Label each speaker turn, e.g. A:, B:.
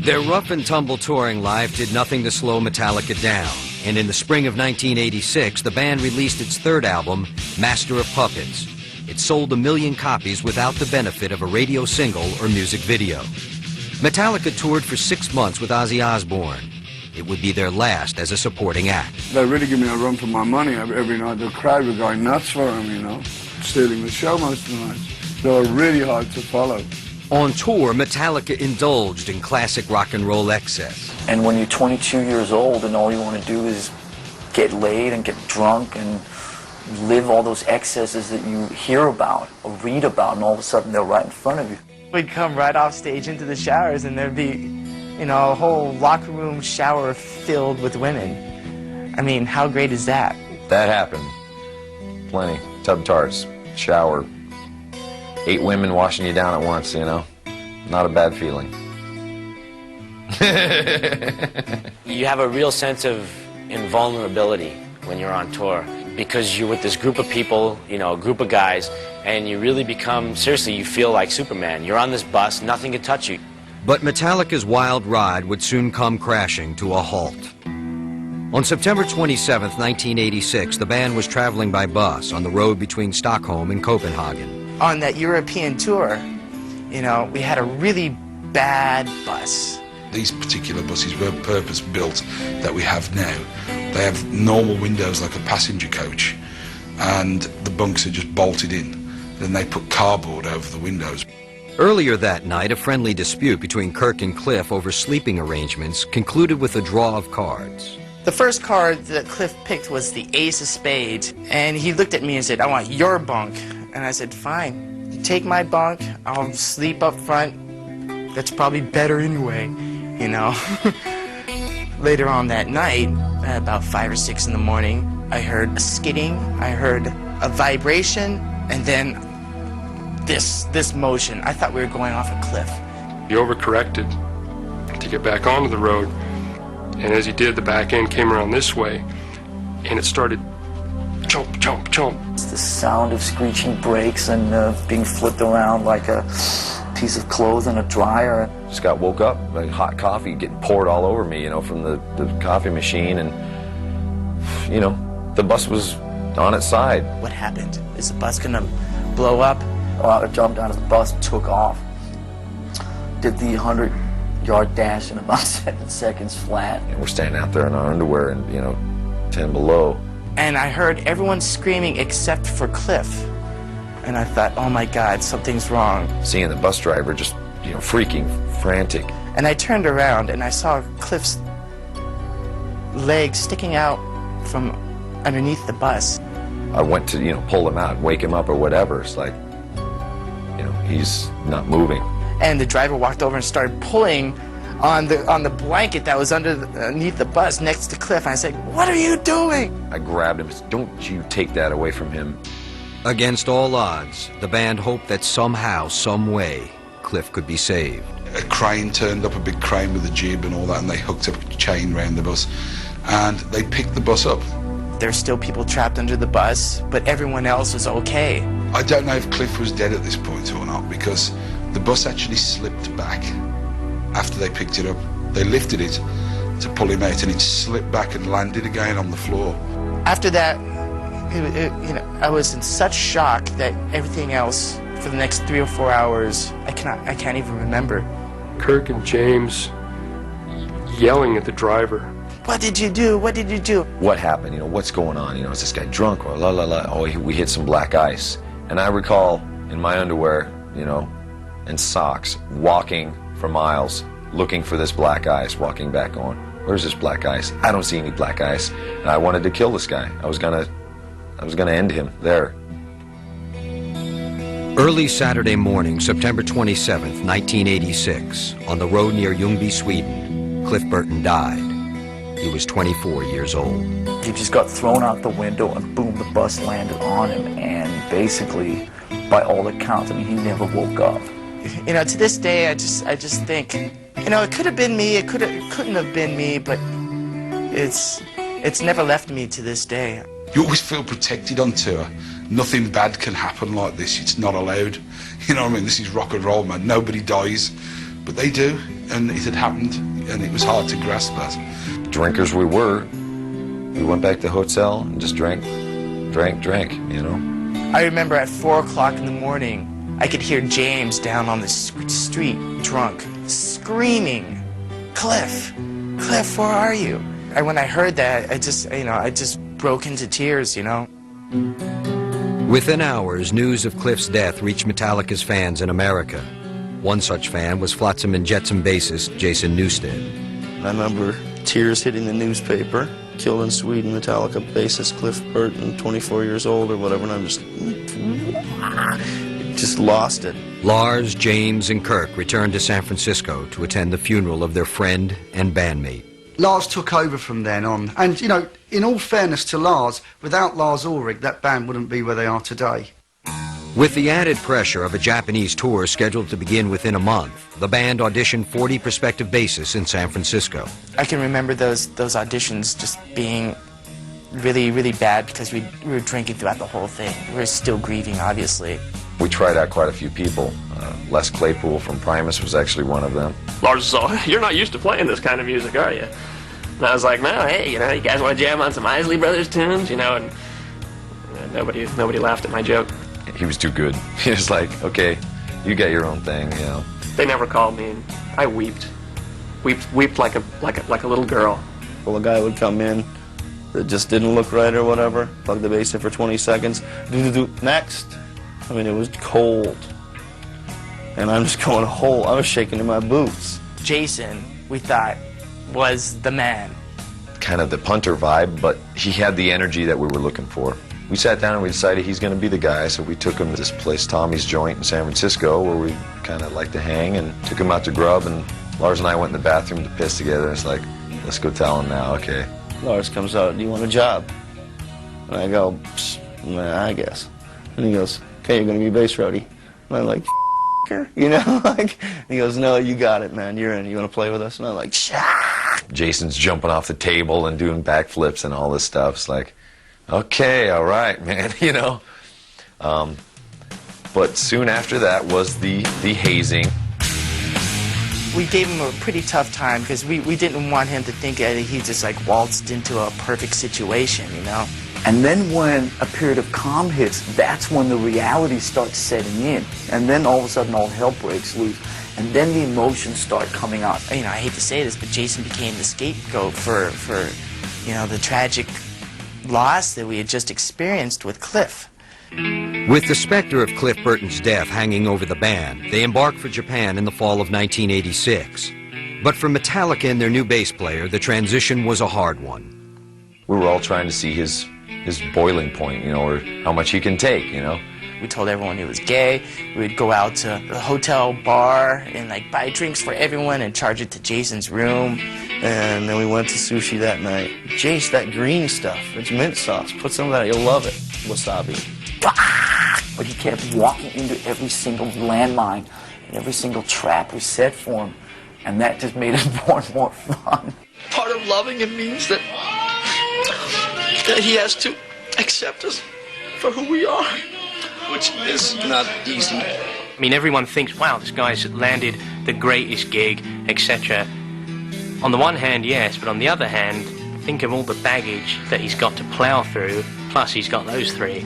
A: Their rough-and-tumble touring life did nothing to slow Metallica down, and in the spring of 1986, the band released its third album, Master of Puppets. It sold 1 million copies without the benefit of a radio single or music video. Metallica toured for 6 months with Ozzy Osbourne. It would be their last as a supporting act.
B: They really give me a run for my money every night. The crowd were going nuts for them, you know, stealing the show most of the nights. They were really hard to follow.
A: On tour, Metallica indulged in classic rock and roll excess.
C: And when you're 22 years old and all you want to do is get laid and get drunk and live all those excesses that you hear about or read about, and all of a sudden they're right in front of you.
D: We'd come right off stage into the showers and there'd be, you know, a whole locker room shower filled with women. I mean, how great is that?
E: That happened. Plenty. Tub tarts, shower. 8 women washing you down at once, you know? Not a bad feeling.
F: You have a real sense of invulnerability when you're on tour because you're with this group of people, you know, a group of guys, and you really become, seriously, you feel like Superman. You're on this bus, nothing can touch you.
A: But Metallica's wild ride would soon come crashing to a halt. On September 27, 1986, the band was traveling by bus on the road between Stockholm and Copenhagen.
D: On that European tour, you know, we had a really bad bus.
G: These particular buses were purpose-built that we have now. They have normal windows like a passenger coach, and the bunks are just bolted in. Then they put cardboard over the windows.
A: Earlier that night, a friendly dispute between Kirk and Cliff over sleeping arrangements concluded with a draw of cards.
D: The first card that Cliff picked was the ace of spades, and he looked at me and said, "I want your bunk." And I said, "Fine, you take my bunk, I'll sleep up front. That's probably better anyway, you know." Later on that night, at about 5 or 6 in the morning, I heard a skidding, I heard a vibration, and then this motion. I thought we were going off a cliff.
H: He overcorrected to get back onto the road, and as he did, the back end came around this way, and it started chomp, chomp, chomp.
C: It's the sound of screeching brakes and being flipped around like a piece of clothes in a dryer.
E: Just got woke up, like hot coffee getting poured all over me, you know, from the coffee machine, and, you know, the bus was on its side.
D: What happened? Is the bus gonna blow up?
C: I jumped out of the bus, took off, did the 100-yard dash in about 7 seconds flat.
E: And we're standing out there in our underwear and, you know, 10 below.
D: And I heard everyone screaming except for Cliff. And I thought, oh my God, something's wrong.
E: Seeing the bus driver just, you know, freaking, frantic.
D: And I turned around and I saw Cliff's legs sticking out from underneath the bus.
E: I went to, you know, pull him out, wake him up or whatever. It's like, you know, he's not moving.
D: And the driver walked over and started pulling on the blanket that was underneath the bus next to Cliff. And I said, "What are you doing?"
E: I grabbed him and said, "Don't you take that away from him."
A: Against all odds, the band hoped that somehow, some way, Cliff could be saved.
G: A crane turned up, a big crane with a jib and all that, and they hooked up a chain around the bus, and they picked the bus up.
D: There's still people trapped under the bus, but everyone else was okay.
G: I don't know if Cliff was dead at this point or not, because the bus actually slipped back after they picked it up. They lifted it to pull him out, and it slipped back and landed again on the floor.
D: After that, you know, I was in such shock that everything else for the next 3 or 4 hours, I can't even remember.
H: Kirk and James yelling at the driver.
D: "What did you do? What did you do?"
E: What happened? You know, what's going on? You know, is this guy drunk or la la la? Oh, we hit some black ice. And I recall in my underwear, you know, and socks, walking for miles, looking for this black ice, walking back on. Where's this black ice? I don't see any black ice. And I wanted to kill this guy. I was gonna end him there.
A: Early Saturday morning, September 27th, 1986, on the road near Ljungby, Sweden, Cliff Burton died. He was 24 years old.
C: He just got thrown out the window and boom, the bus landed on him, and basically, by all accounts, I mean, he never woke up.
D: You know, to this day, I just think, you know, it could have been me, it couldn't have been me, but it's never left me to this day.
G: You always feel protected on tour. Nothing bad can happen like this. It's not allowed. You know what I mean? This is rock and roll, man. Nobody dies. but they do, and it had happened, and it was hard to grasp that.
E: Drinkers we were. We went back to the hotel and just drank, you know.
D: I remember at 4 o'clock in the morning, I could hear James down on the street, drunk, screaming, Cliff, Cliff, where are you? And when I heard that, I just broke into tears, you know.
A: Within hours, news of Cliff's death reached Metallica's fans in America. One such fan was Flotsam and Jetsam bassist Jason Newsted.
I: I remember tears hitting the newspaper. Killed in Sweden, Metallica bassist Cliff Burton, 24 years old or whatever, and I'm just lost it.
A: Lars, James, and Kirk returned to San Francisco to attend the funeral of their friend and bandmate.
J: Lars took over from then on, and, you know, in all fairness to Lars, without Lars Ulrich, that band wouldn't be where they are today.
A: With the added pressure of a Japanese tour scheduled to begin within a month, the band auditioned 40 prospective bassists in San Francisco.
D: I can remember those auditions just being really, really bad because we were drinking throughout the whole thing. We were still grieving, obviously.
E: We tried out quite a few people. Les Claypool from Primus was actually one of them.
K: Lars was all, "You're not used to playing this kind of music, are you?" And I was like, "No, hey, you know, you guys want to jam on some Isley Brothers tunes, you know?" And nobody laughed at my joke.
E: He was too good. He was like, "Okay, you got your own thing," you know.
K: They never called me, and I wept like a little girl.
I: Well, a guy would come in that just didn't look right or whatever, plug the bass in for 20 seconds, next. I mean, it was cold. And I'm just going whole, I was shaking in my boots.
D: Jason, we thought, was the man.
E: Kind of the punter vibe, but he had the energy that we were looking for. We sat down and we decided he's going to be the guy, so we took him to this place, Tommy's Joint in San Francisco, where we kind of like to hang, and took him out to grub, and Lars and I went in the bathroom to piss together, and it's like, let's go tell him now, okay.
I: Lars comes out, "Do you want a job?" And I go, "Nah, I guess." And he goes, "Okay, you're going to be bass roadie." And I'm like, you know, like, he goes, "No, you got it, man, you're in, you want to play with us?" And I'm like,
E: Jason's jumping off the table and doing backflips and all this stuff. It's like, okay, all right, man, you know. But soon after that was the hazing.
D: We gave him a pretty tough time because we didn't want him to think that he just like waltzed into a perfect situation, you know.
C: And then when a period of calm hits, that's when the reality starts setting in. And then all of a sudden all hell breaks loose. And then the emotions start coming out.
D: You know, I hate to say this, but Jason became the scapegoat for you know, the tragic loss that we had just experienced with Cliff.
A: With the specter of Cliff Burton's death hanging over the band, they embarked for Japan in the fall of 1986. But for Metallica and their new bass player, the transition was a hard one.
E: We were all trying to see his boiling point, you know, or how much he can take, you know.
D: We told everyone he was gay. We would go out to the hotel bar and like buy drinks for everyone and charge it to Jason's room.
I: and then we went to sushi that night. Jace, that green stuff, it's mint sauce. Put some of that, you'll love it. Wasabi.
C: But he kept walking into every single landmine and every single trap we set for him, and that just made it more and more fun.
L: Part of loving him means that he has to accept us for who we are, which is not easy.
M: I mean, everyone thinks, wow, this guy's landed the greatest gig, etc. On the one hand, yes, but on the other hand, think of all the baggage that he's got to plow through, plus he's got those three.